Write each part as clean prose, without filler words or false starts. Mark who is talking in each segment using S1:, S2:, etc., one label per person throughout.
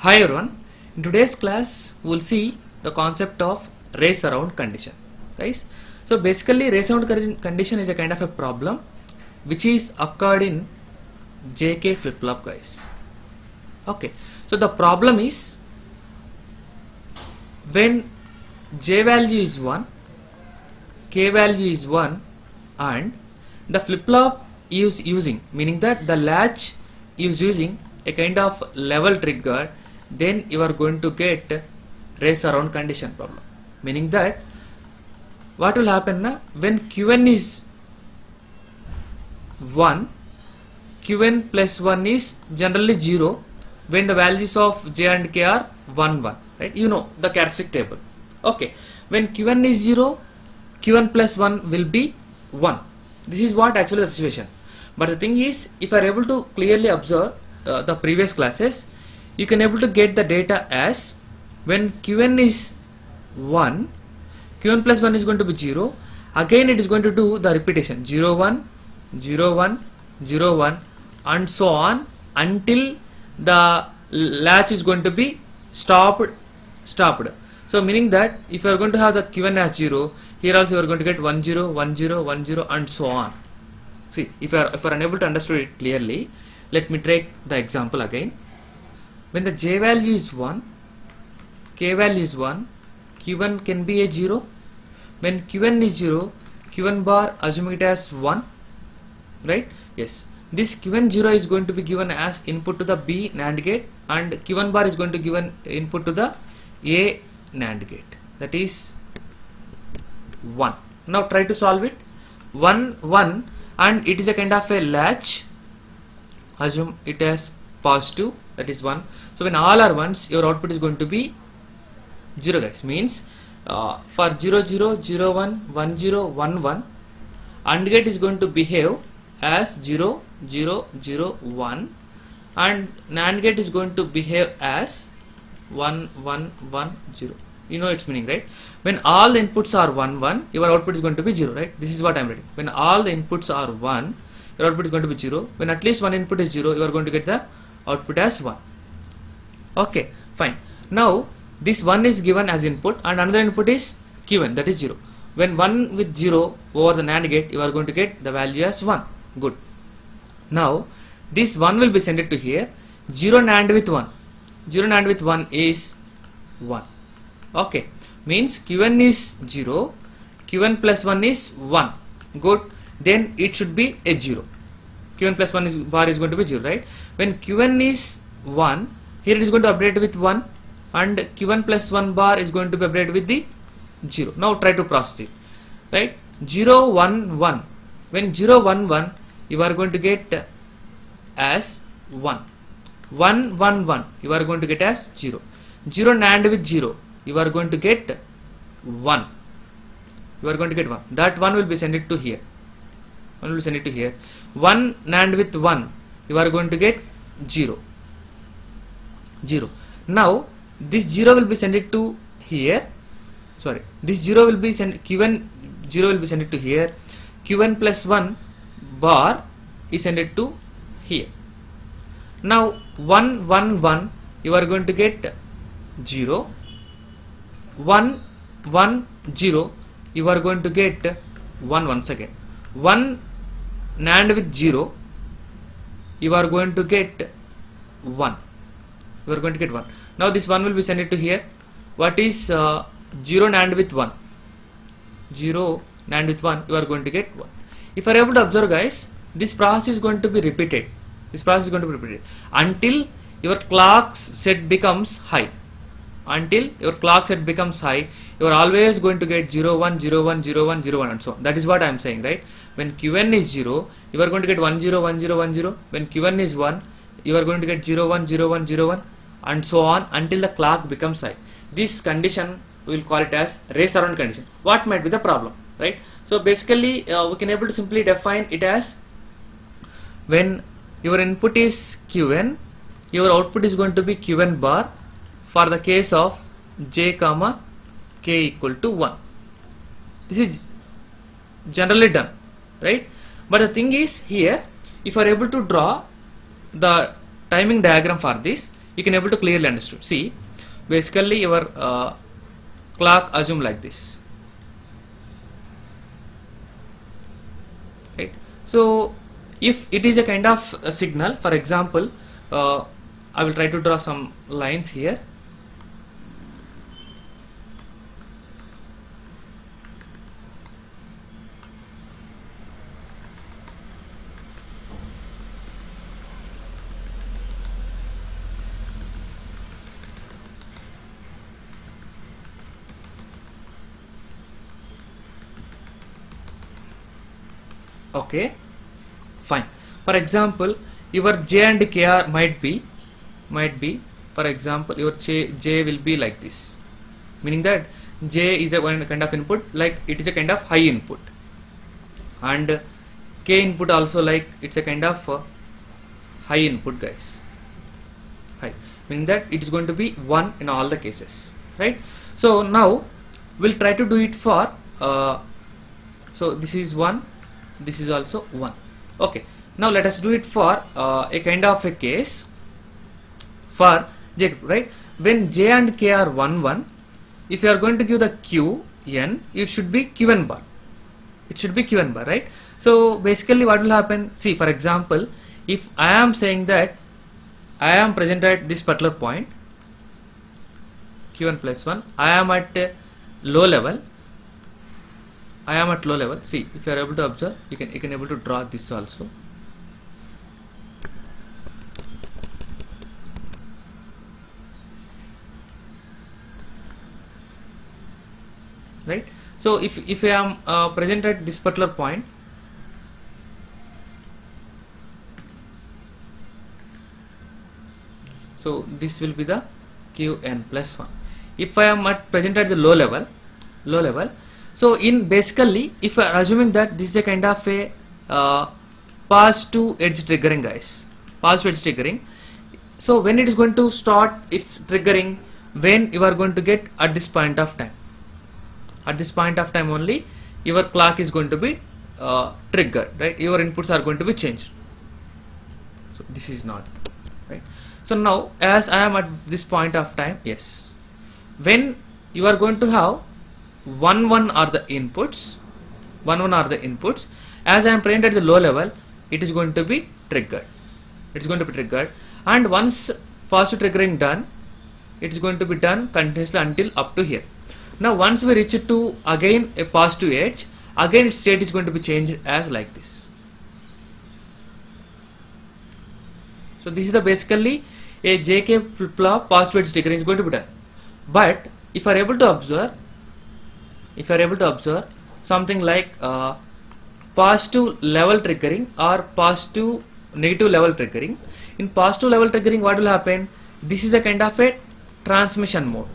S1: Hi everyone, in today's class we'll see the concept of race around condition. Guys, so basically race around condition is a kind of a problem which is occurred in JK flip flop, guys. Okay, so the problem is when J value is 1, K value is 1 and the flip flop is using, meaning that the latch is using a kind of level trigger, then you are going to get race around condition problem, meaning that what will happen now when Qn is 1, Qn plus 1 is generally 0 when the values of J and K are 1 1, right? You know the characteristic table. Okay, when Qn is 0, Qn plus 1 will be 1. This is what actually the situation. But the thing is, if you are able to clearly observe the previous classes, you can able to get the data as when Qn is 1, Qn plus 1 is going to be 0. Again it is going to do the repetition 0 1 0 1 0 1 and so on until the latch is going to be stopped. So meaning that if you are going to have the Qn as 0, here also you are going to get 1 0 1 0 1 0 and so on. See, if you are unable to understand it clearly, let me take the example again. When the J value is 1, K value is 1, Q1 can be a 0. When Q1 is 0, Q1 bar assume it as 1, right? Yes, this Q1 0 is going to be given as input to the B NAND gate and Q1 bar is going to give an input to the A NAND gate, that is 1. Now try to solve it. 1 1 and it is a kind of a latch, assume it as positive, that is 1. So when all are 1s, your output is going to be 0, guys. Means for 0 0 0 1 1 0 1 1, AND gate is going to behave as 0 0 0 1 and NAND gate is going to behave as 1 1 1 0. You know its meaning, right? When all the inputs are 1 1, your output is going to be 0, right? This is what I am writing. When all the inputs are 1, your output is going to be 0. When at least one input is 0, you are going to get the output as 1. Okay, fine. Now this 1 is given as input and another input is Q1, that is 0. When 1 with 0 over the NAND gate, you are going to get the value as 1. Good. Now this 1 will be sent to here. 0 NAND with 1. 0 NAND with 1 is 1. Okay, means Q1 is 0, Q1 plus 1 is 1. Good. Then it should be a 0. Q1 plus 1 is bar is going to be 0, right? When Q1 is 1, here it is going to update with 1 and Q1 plus 1 bar is going to be updated with the 0. Now try to process it, right? 0 1 1. When 0 1 1, you are going to get as 1. 1 1 1, you are going to get as 0. 0 NAND with 0, you are going to get 1. You are going to get 1. That 1 will be sent to here. 1 will be sent to here. 1 NAND with 1, you are going to get 0. 0. Now this 0 will be sent to here. Sorry, this 0 will be sent, Q1 0 will be sent to here. Q1 plus 1 bar is sent to here. Now 1 1 1, you are going to get 0. 1 1 0, you are going to get 1 once again. 1 NAND with 0, you are going to get 1. You are going to get 1. Now this 1 will be sent to here. What is 0 NAND with 1? 0 NAND with 1, you are going to get 1. If you are able to observe, guys, this process is going to be repeated. This process is going to be repeated until your clock set becomes high. Until your clock set becomes high, you are always going to get 0 1 0 1 0 1 0 1 and so on. That is what I am saying, right? When Q1 is 0, you are going to get 1 0 1 0 1 0. When Q1 is 1, you are going to get 0 1 0 1 0 1 and so on until the clock becomes high. This condition we will call it as race around condition. What might be the problem, right? So basically we can able to simply define it as when your input is Qn, your output is going to be Qn bar for the case of J comma K equal to 1. This is generally done, right? But the thing is here, if you are able to draw the timing diagram for this, you can able to clearly understood. See, basically your clock assume like this, right? So if it is a kind of a signal, for example, I will try to draw some lines here. Okay, fine. For example, your J and K are might be for example your J will be like this, meaning that J is a one kind of input, like it is a kind of high input, and K input also like it's a kind of high input, guys. High, meaning that it is going to be 1 in all the cases, right? So now we'll try to do it for so this is 1, this is also 1. Okay, now let us do it for a kind of a case for J, right? When J and K are 1 1, if you are going to give the Q n, it should be Qn bar. It should be Qn bar, right? So basically what will happen, see, for example, if I am saying that I am present at this particular point Q1 plus 1, I am at low level, see, if you are able to observe, you can able to draw this also. Right? So if I am present at this particular point, so this will be the Qn plus 1. If I am present at the low level, so in basically, if I are assuming that this is a kind of a positive edge triggering, guys, positive edge triggering. So when it is going to start its triggering, when you are going to get at this point of time, at this point of time only your clock is going to be triggered, right? Your inputs are going to be changed. So this is not right. So now as I am at this point of time, yes, when you are going to have 1 1 are the inputs, as I am present at the low level, it is going to be triggered, and once positive triggering done, it is going to be done continuously until up to here. Now once we reach it to again a positive edge, again its state is going to be changed as like this. So this is the basically a JK flip-flop positive edge triggering is going to be done. But if you are able to observe something like positive level triggering or positive negative level triggering, in positive level triggering what will happen, this is a kind of a transmission mode,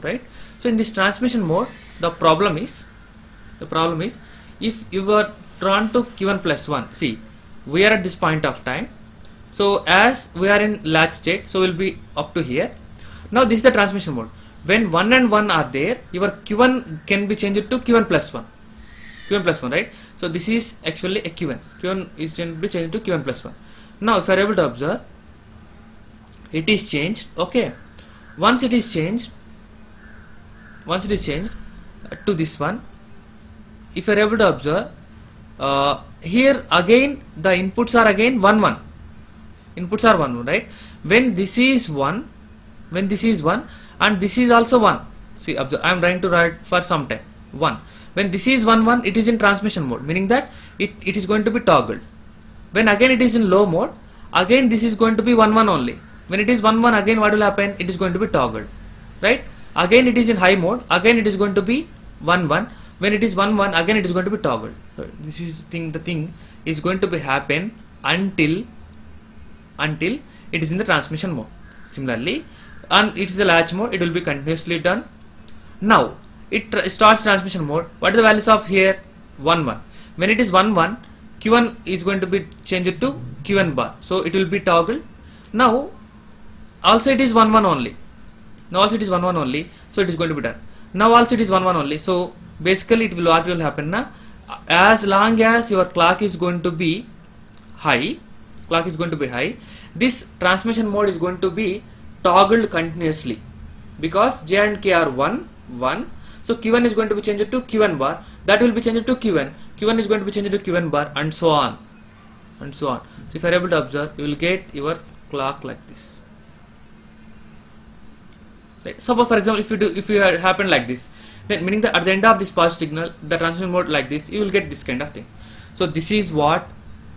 S1: right? So in this transmission mode, the problem is if you were drawn to Q1 plus 1, see, we are at this point of time, so as we are in latch state, so we'll be up to here. Now this is the transmission mode. When 1 and 1 are there, your Q1 can be changed to Q1 plus 1, right? So this is actually a Q1 is can be changed to Q1 plus 1. Now if you are able to observe, it is changed. Okay, once it is changed to this one, if you are able to observe, here again the inputs are again 1 1, right? When this is 1 and this is also 1, see, observe, I am trying to write for some time 1. When this is 1 1, it is in transmission mode, meaning that it is going to be toggled. When again it is in low mode, again this is going to be 1 1 only. When it is 1 1, again what will happen, it is going to be toggled, right? Again it is in high mode, again it is going to be 1 1. When it is 1 1, again it is going to be toggled. So this is the thing is going to be happen until it is in the transmission mode. Similarly, and it is the latch mode, it will be continuously done. Now it starts transmission mode. What are the values of here? 1 1. When it is 1 1, Q1 is going to be changed to Qn bar, so it will be toggled. Now also it is 1 1 only. So it is going to be done. Now also it is 1 1 only. So basically what will happen now, as long as your clock is going to be high, this transmission mode is going to be toggled continuously because J and K are 1 1. So Q1 is going to be changed to Q1 bar, that will be changed to Q1, Q1 is going to be changed to Q1 bar, and so on and so on. So if you are able to observe, you will get your clock like this. Right. Suppose for example, if you happen like this, then meaning that at the end of this positive signal, the transmission mode like this, you will get this kind of thing. So this is what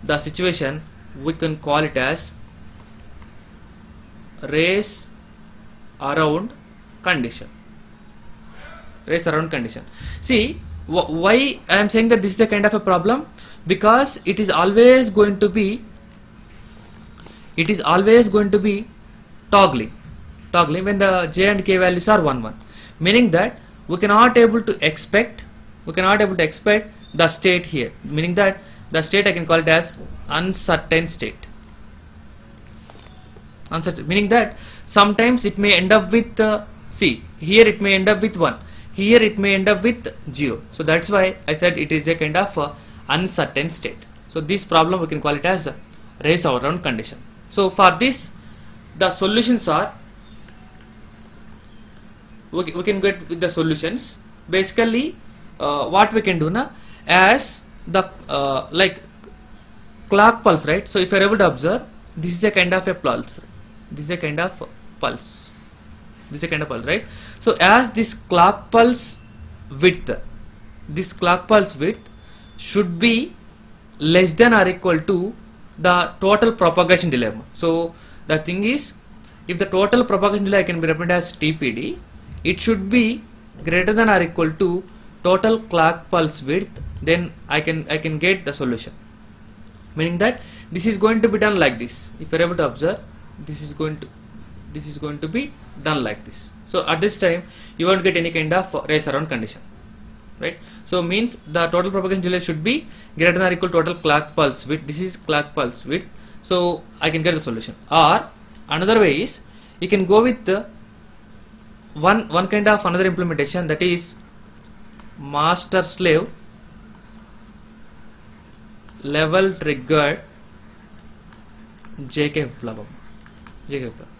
S1: the situation, we can call it as race around condition. Race around condition. See why I am saying that this is a kind of a problem, because it is always going to be toggling when the J and K values are 1 1, meaning that we cannot able to expect the state here, meaning that the state I can call it as uncertain state. Uncertain meaning that sometimes it may end up with see, here it may end up with 1, here it may end up with 0. So that's why I said it is a kind of uncertain state. So this problem we can call it as a race around condition. So for this, the solutions are, we can get with the solutions. Basically what we can do now, as the like clock pulse, right? So if you are able to observe, this is a kind of a pulse, right? So as this clock pulse width should be less than or equal to the total propagation delay. So the thing is, if the total propagation delay can be represented as TPD, it should be greater than or equal to total clock pulse width, then I can get the solution. Meaning that this is going to be done like this. If you are able to observe, this is going to be done like this. So at this time you won't get any kind of race around condition, right? So means the total propagation delay should be greater than or equal to total clock pulse width. This is clock pulse width, so I can get the solution. Or another way is, you can go with the one kind of another implementation, that is master slave level triggered JK flip.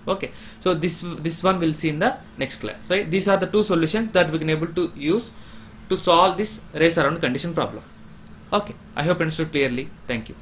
S1: Okay, so this one we'll see in the next class, right? These are the two solutions that we can able to use to solve this race around condition problem. Okay, I hope understood clearly. Thank you.